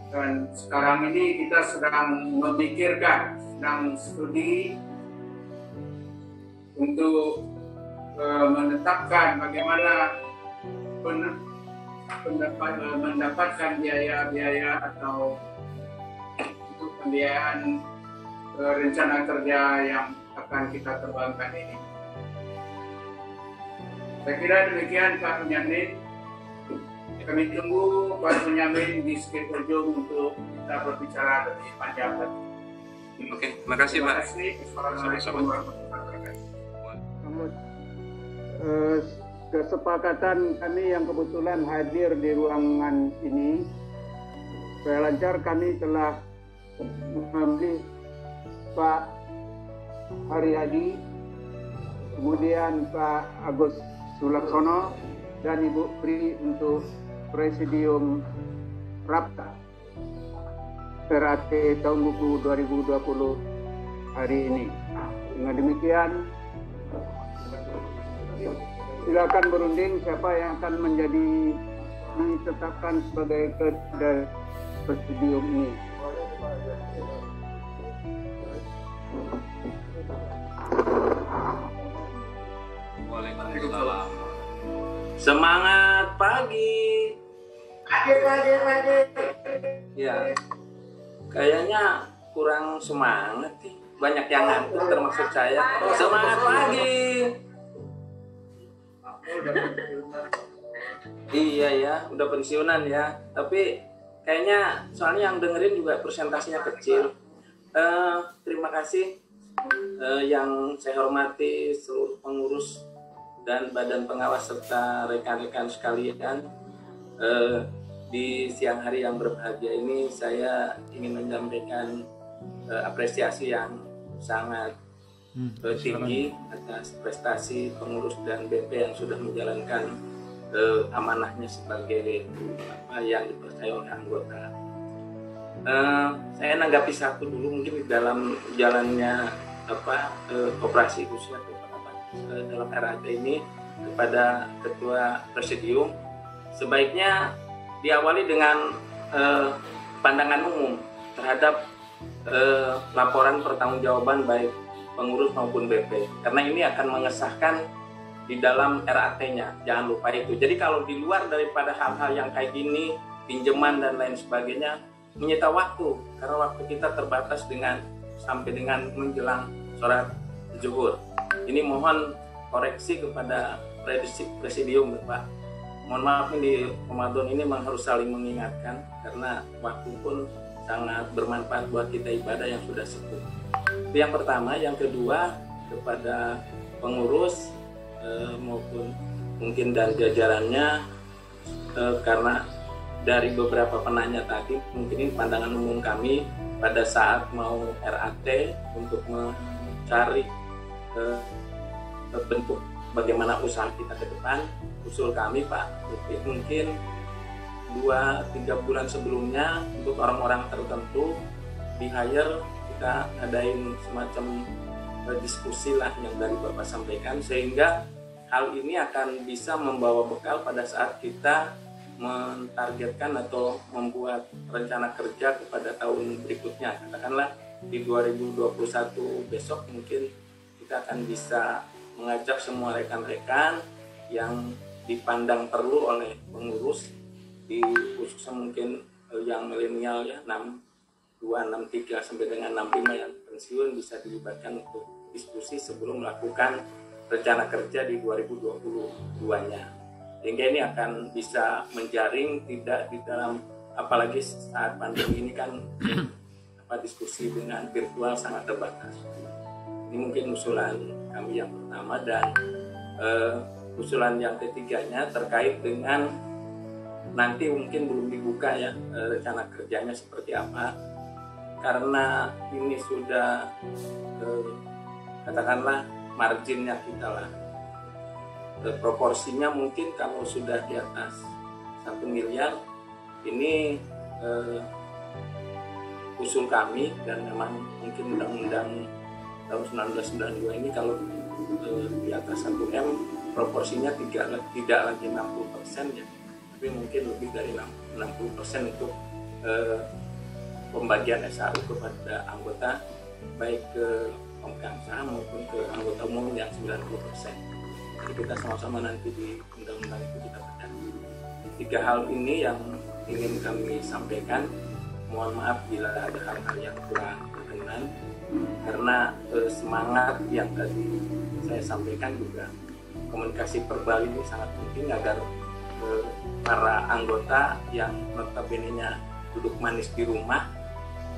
dan sekarang ini kita sedang memikirkan, sedang studi untuk menetapkan bagaimana mendapatkan biaya-biaya atau untuk pembiayaan rencana kerja yang akan kita terbangkan ini. Saya kira demikian Pak Bunyamin. Kami tunggu Pak Bunyamin di Sekit Ujung untuk kita berbicara lebih panjang lagi. Oke, terima kasih Pak. Assalamualaikum warahmatullahi wabarakatuh. Kesepakatan kami yang kebetulan hadir di ruangan ini, supaya lancar kami telah mengambil Pak Haryadi, kemudian Pak Agus Sulaksono, dan Ibu Pri untuk Presidium Rapat RAT tahun buku 2020 hari ini. Dengan demikian, silakan berunding siapa yang akan menjadi ditetapkan sebagai ketua Presidium ini. Waalaikumsalam. Semangat pagi. Pagi. Ya, kayaknya kurang semangat nih. Banyak yang ngantuk termasuk saya. Semangat pagi. Iya ya, udah pensiunan ya. Tapi kayaknya soalnya yang dengerin juga presentasinya kecil. Terima kasih yang saya hormati seluruh pengurus dan badan pengawas serta rekan-rekan sekalian. Di siang hari yang berbahagia ini saya ingin menyampaikan apresiasi yang sangat tinggi atas prestasi pengurus dan BP yang sudah menjalankan amanahnya sebagai yang dipercaya oleh anggota. Saya nanggapi satu dulu mungkin di dalam jalannya operasi khususnya dalam RAT ini kepada Ketua Presidium, sebaiknya diawali dengan pandangan umum terhadap laporan pertanggungjawaban baik pengurus maupun BP, karena ini akan mengesahkan di dalam RAT-nya. Jangan lupa itu. Jadi kalau di luar daripada hal-hal yang kayak gini, pinjaman dan lain sebagainya, menyita waktu, karena waktu kita terbatas sampai dengan menjelang sholat zuhur. Ini mohon koreksi kepada Presidium, Pak. Mohon maaf ini di Ramadan ini memang harus saling mengingatkan, karena waktu pun sangat bermanfaat buat kita ibadah yang sudah sepuh. Itu yang pertama. Yang kedua, kepada pengurus maupun mungkin dan jajarannya, karena dari beberapa penanya tadi, mungkin ini pandangan umum kami pada saat mau RAT untuk mencari bentuk bagaimana usaha kita ke depan. Usul kami, Pak, mungkin 2-3 bulan sebelumnya untuk orang-orang tertentu di hire, kita adain semacam diskusi lah yang dari Bapak sampaikan, sehingga hal ini akan bisa membawa bekal pada saat kita mentargetkan atau membuat rencana kerja kepada tahun berikutnya. Katakanlah di 2021 besok mungkin kita akan bisa mengajak semua rekan-rekan yang dipandang perlu oleh pengurus, di khususnya mungkin yang milenial ya, 62, 63 sampai dengan 65 yang pensiun, bisa dilibatkan untuk diskusi sebelum melakukan rencana kerja di 2022-nya. Sehingga ini akan bisa menjaring, tidak di dalam, apalagi saat pandemi ini kan diskusi dengan virtual sangat terbatas. Ini mungkin usulan kami yang pertama. Dan usulan yang ketiganya terkait dengan nanti mungkin belum dibuka ya rencana kerjanya seperti apa, karena ini sudah katakanlah marginnya kita lah, proporsinya mungkin kalau sudah di atas 1 miliar, ini usul kami, dan memang mungkin undang-undang tahun 1992 ini kalau di atas 1 M proporsinya tidak lagi 60% ya, tapi mungkin lebih dari 60% untuk pembagian SAU kepada anggota, baik ke pemegang saham maupun ke anggota umum yang 90%. Jadi kita sama-sama nanti di undang-undang itu kita bedah. 3 hal ini yang ingin kami sampaikan. Mohon maaf bila ada hal-hal yang kurang berkenan, karena semangat yang tadi saya sampaikan juga, komunikasi verbal ini sangat penting agar para anggota yang notabene-nya duduk manis di rumah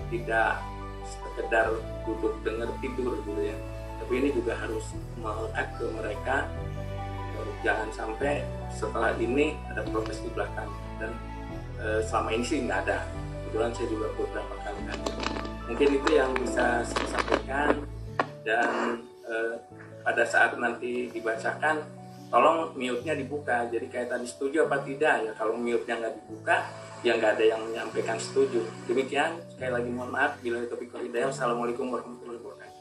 tidak sekedar duduk dengar tidur gitu ya, tapi ini juga harus melekat ke mereka. Jangan sampai setelah ini ada protes di belakang, dan selama ini sih nggak ada. Kebetulan saya juga beberapa kali Mungkin itu yang bisa saya sampaikan, dan pada saat nanti dibacakan tolong mute-nya dibuka. Jadi kayak tadi setuju apa tidak ya, kalau mute-nya nggak dibuka ya nggak ada yang menyampaikan setuju. Demikian, sekali lagi mohon maaf. Bila itu hidayah. Assalamualaikum warahmatullahi wabarakatuh.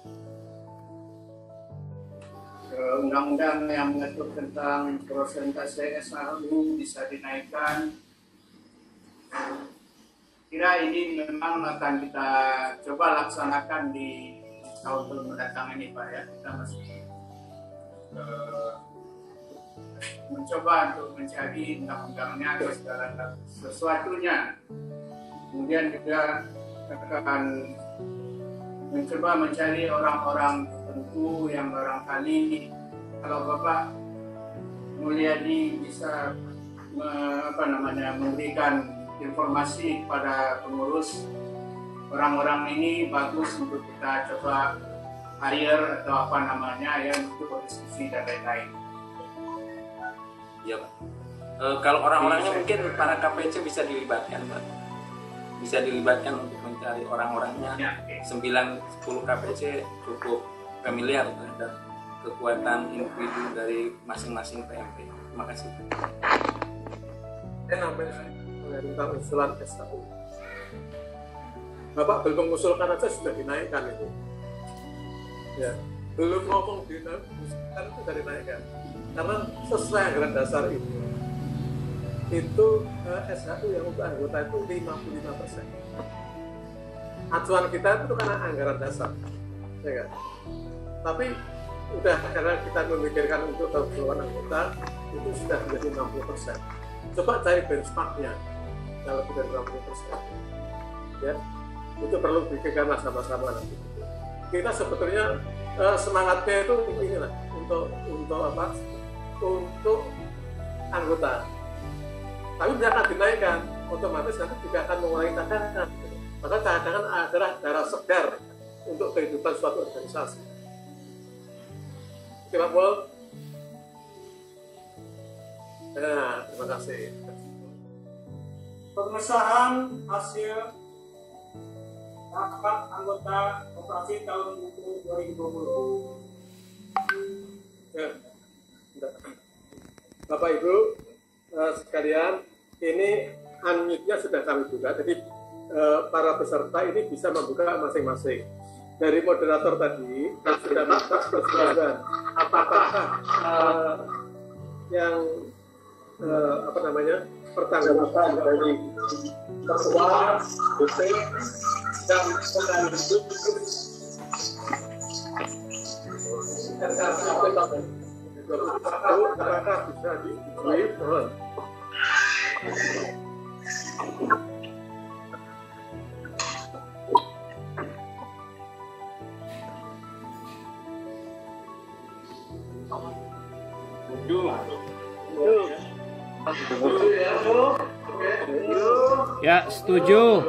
Undang-undang yang mengatur tentang persentase SAU bisa dinaikkan. Kira ini memang akan kita coba laksanakan di tahun mendatang ini, Pak ya. Kita masih mencoba untuk mencari undang-undangnya atau segala sesuatunya. Kemudian juga akan mencoba mencari orang-orang tertentu yang barangkali kalau Bapak Mulyadi bisa memberikan informasi kepada pengurus, orang-orang ini bagus untuk kita coba hire atau apa namanya ya, untuk berdiskusi dan lain-lain. Ya, Pak. Kalau orang-orangnya mungkin para KPC bisa dilibatkan, Pak. Bisa dilibatkan untuk mencari orang-orangnya. Ya, 9-10 KPC cukup familiar terhadap kekuatan individu dari masing-masing PMP. Terima kasih. Tentang usulan SAU. Bapak belum mengusulkan aja sudah dinaikkan itu. Ya, belum ngomong dinaikkan itu sudah dinaikkan. Karena sesuai anggaran dasar itu SAU yang untuk anggota itu 55%. Acuan kita itu karena anggaran dasar, ya kan? Tapi udah karena kita memikirkan untuk keperluan anggota itu sudah menjadi 60%. Coba cari benchmarknya yang lebih dari 60%. Ya, itu perlu dipikirkan sama-sama nanti. Kita sebetulnya semangatnya itu inilah untuk apa? Untuk anggota. Tapi dia akan dinaikkan, otomatis nanti juga akan mengurangi cadangan. Maka cadangan adalah darah segar untuk kehidupan suatu organisasi. Oke, Pak Pol. Nah, terima kasih. Pengesahan hasil rapat anggota koperasi tahun 2020. Ya. Bapak Ibu sekalian, ini unmute-nya sudah kami buka, jadi para peserta ini bisa membuka masing-masing. Dari moderator tadi sudah minta persetujuan apakah yang pertanggungan dari ketua, DP, dan sekaligus apakah bisa di-brief? Ya, setuju.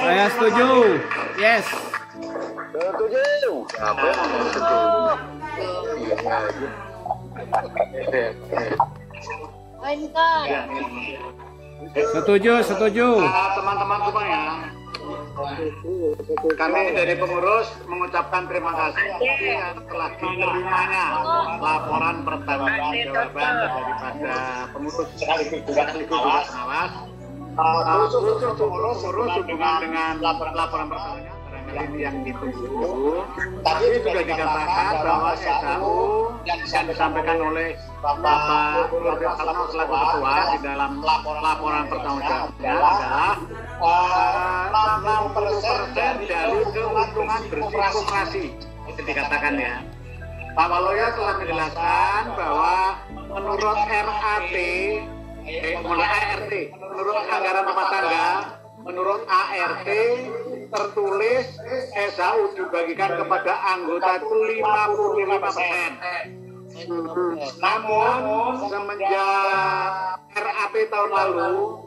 Saya setuju. Yes. Setuju. Teman-teman semuanya, kami dari pengurus mengucapkan terima kasih telah diterimanya laporan pertanggungjawaban daripada pengurus sekaligus juga pengawas. Khusus pengurus hubungan dengan laporan pertanggungjawaban ini yang ditunggu. Tadi sudah dikatakan bahwa SAU yang disampaikan oleh Bapak Nurdin Salmo selaku ketua di dalam laporan pertanggungjawabannya adalah 60% dari keuntungan bersih koperasi. Itu dikatakan ya. Pak Waloya telah menjelaskan bahwa menurut menurut anggaran rumah tangga, menurut ART tertulis SAU dibagikan kepada anggota itu 55%. Namun semenjak RAP tahun lalu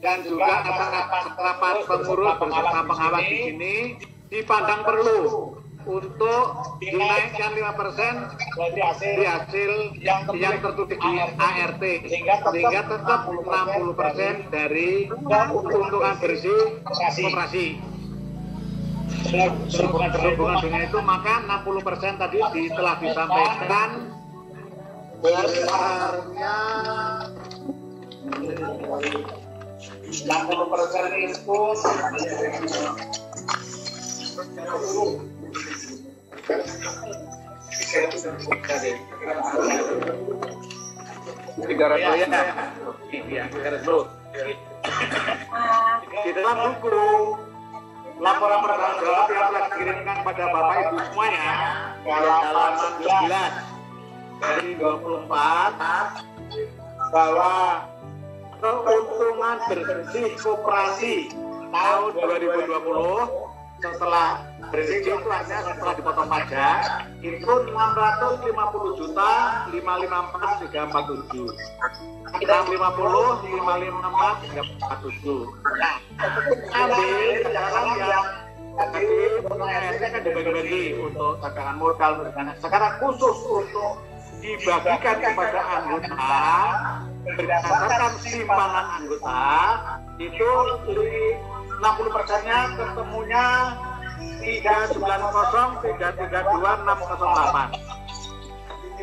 dan juga rapat pengurus beserta pengawas di sini dipandang perlu untuk dinaikkan 5% di hasil yang tertulis di ART sehingga tetap 60% dari keuntungan bersih koperasi. berhubungan dengan itu, maka 60% tadi telah disampaikan besarnya 60% itu di dalam buku laporan pertanggungjawab yang telah dikirimkan pada Bapak Ibu semuanya halaman 11 dari 24 bahwa keuntungan bersih koperasi tahun 2020 setelah bersih itu hanya setelah dipotong pajak itu 650.554.347 650 554.347. Ambil sekarang yang tadi pengawasannya kan dibagi-bagi untuk cadangan modal. Sekarang khusus untuk dibagikan kepada anggota berdasarkan simpanan anggota itu 60%-nya ketemunya 390 332 608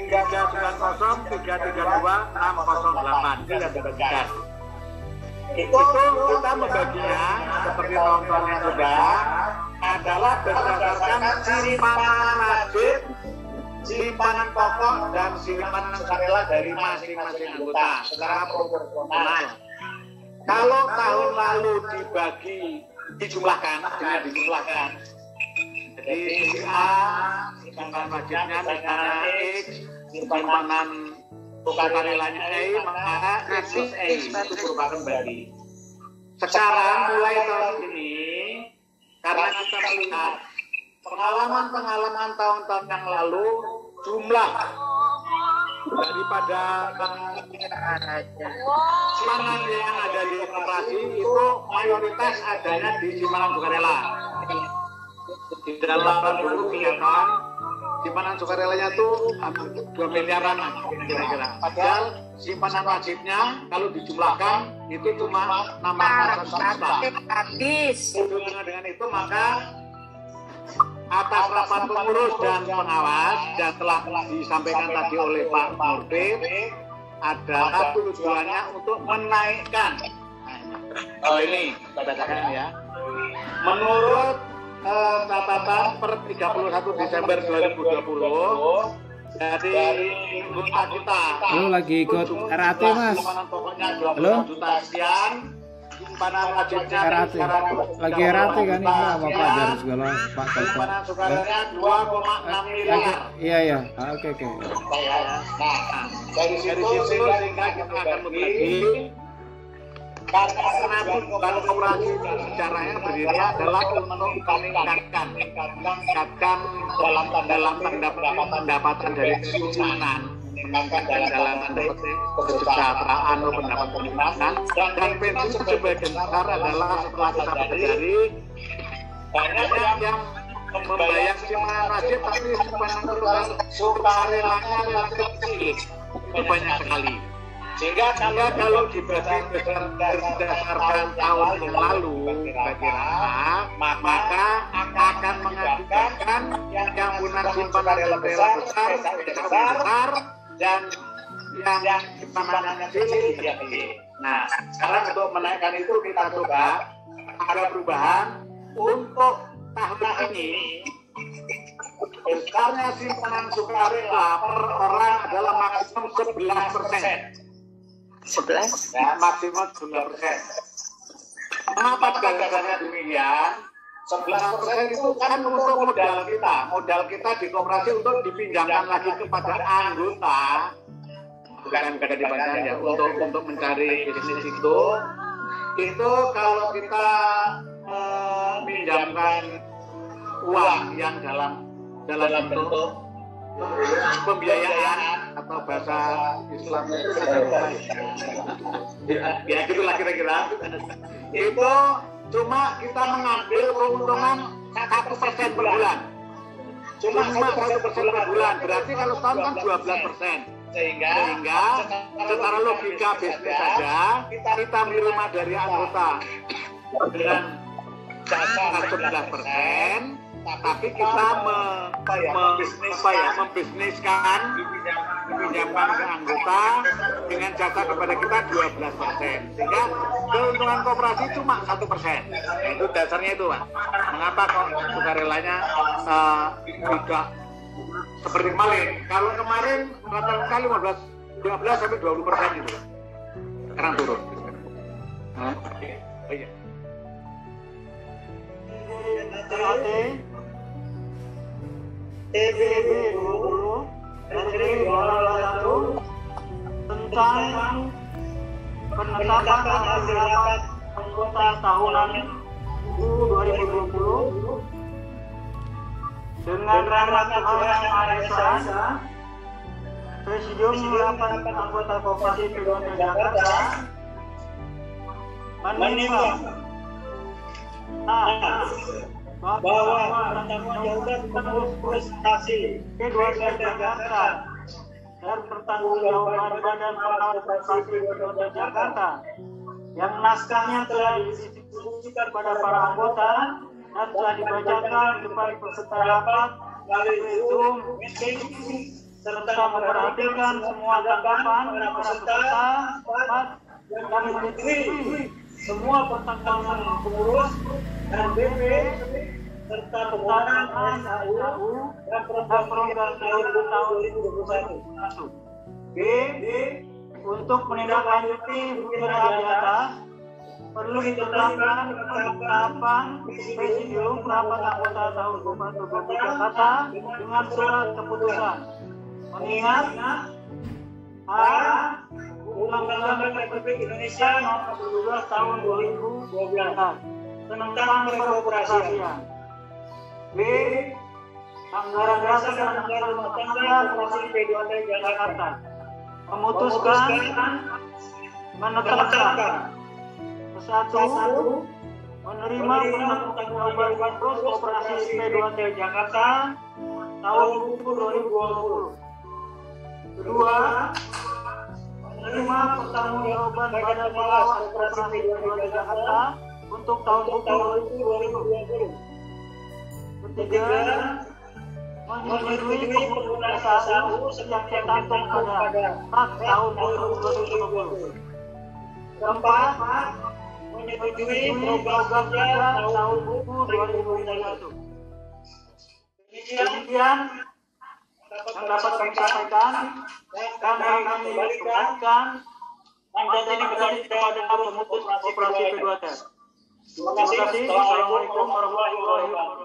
390 332 608 tidak dibagikan. Itu kita membaginya seperti nontonnya sudah adalah berdasarkan simpanan wajib, simpanan pokok dan simpanan sukarela dari masing-masing anggota secara proporsional. Kalau tahun lalu dijumlahkan, jadi A simpanan wajibnya misalnya X, simpanan sukarelanya Y, maka X plus Y itu merupakan bagi. Sekarang mulai tahun ini, karena kita melihat pengalaman tahun-tahun yang lalu, jumlah daripada simpanan yang ada di koperasi itu mayoritas adanya di simpanan sukarela. Di dalam buku kelihatan simpanan sukarelanya itu 2 miliaran kira-kira. Padahal simpanan wajibnya kalau dijumlahkan itu cuma 600 juta. Dengan itu maka atas rapat pengurus dan pengawas dan telah disampaikan tadi oleh Pak Murtid adalah tujuannya untuk menaikkan ini katakan ya menurut catatan per 31 Desember 2020 dari anggota kita. Halo, lagi ikut RAT Mas. Halo, juta sekian. Simpanan wajibnya RAT. Lagi RAT kan ini Bapak dari segala Pak Toto. Simpanan sukarelanya 2,6 miliar. Iya. Oke. Nah, dari situ sehingga kita akan membagi. Karena bukan koperasi sejarahnya berdiri adalah untuk meningkatkan dalam pendapatan dari keuntungan, meningkatkan dalam tanda petik kesejahteraan atau pendapatan pendidikan, dan pensiun sebagian besar adalah setelah kita pelajari banyak yang membayar simpanan wajib tapi simpanan sukarelanya relatif kecil, banyak sekali. Sehingga kalau dibagi berdasarkan tahun yang lalu, kira-kira, maka akan mengakibatkan yang punya simpanan sukarela besar dan yang simpanannya kecil. Nah, sekarang untuk menaikkan itu kita coba ada perubahan untuk tahun ini. Besarnya simpanan sukarela per orang adalah maksimum 11%. 11? Ya, maksimum 11%. Mengapa gagasannya demikian? 11% itu kan untuk modal kita. Modal kita di koperasi untuk dipinjamkan lagi kepada anggota. Bukan dipinjamkan ya, untuk mencari bisnis itu. Itu kalau kita meminjamkan uang yang dalam bentuk pembiayaan atau bahasa Islamnya ya gitulah kira-kira itu cuma kita mengambil keuntungan 1% per bulan, cuma 1% per bulan, berarti kalau setahun kan 12%. Sehingga secara logika bisnis saja kita menerima dari anggota dengan 11%, tapi kita membisniskan dipinjamkan ke anggota dengan jasa kepada kita 12%, sehingga keuntungan koperasi cuma 1%. Itu dasarnya itu, Pak. Mengapa kok sukarelanya tidak seperti kemarin? Kalau kemarin rata-rata 12 sampai 20% gitu, sekarang turun. Oh iya. TBB 20 dari 21 tentang penetapan hasil rapat anggota tahunan 2020 dengan rapat Tuhan Yang Maha Esa, Presidium rapat anggota Koperasi P2T Jakarta menimbang bahwa tanggung jawab pengurus prestasi P2T Jakarta dan pertanggungjawaban Badan Pengawas Prestasi P2T Jakarta yang naskahnya telah didistribusikan pada para anggota dan telah dibacakan di depan peserta rapat melalui Zoom meeting, serta memperhatikan semua tanggapan para peserta rapat dan menyetujui semua pertanggungan pengurus dan BP serta penggunaan SAU dan program tahun 2021. B. Untuk menindaklanjuti bukti di atas, perlu ditetapkan penetapan Presidium rapat anggota tahun 2020 Jakarta dengan surat keputusan. Mengingat A. Undang-Undang Republik Indonesia Nomor 17 Tahun 2012 tentang perkoperasian. B. Anggaran dasar dan anggaran rumah tangga Koperasi P2T Jakarta memutuskan menetapkan satu, menerima pertanggungjawaban terus Koperasi P2T Jakarta tahun 2020. Kedua, menerima pertanggungjawaban Badan Pengawas Koperasi P2T Jakarta untuk tahun 2020. Ketiga, menyetujui penggunaan SAU yang tercantum pada hak tahun 2020. Keempat, menyetujui program kerja tahun 2021. Demikian yang dapat kami sampaikan dan kami kembalikan mandat ini kembali kepada pemutus Koperasi P2T. Terima kasih. Assalamualaikum warahmatullahi wabarakatuh.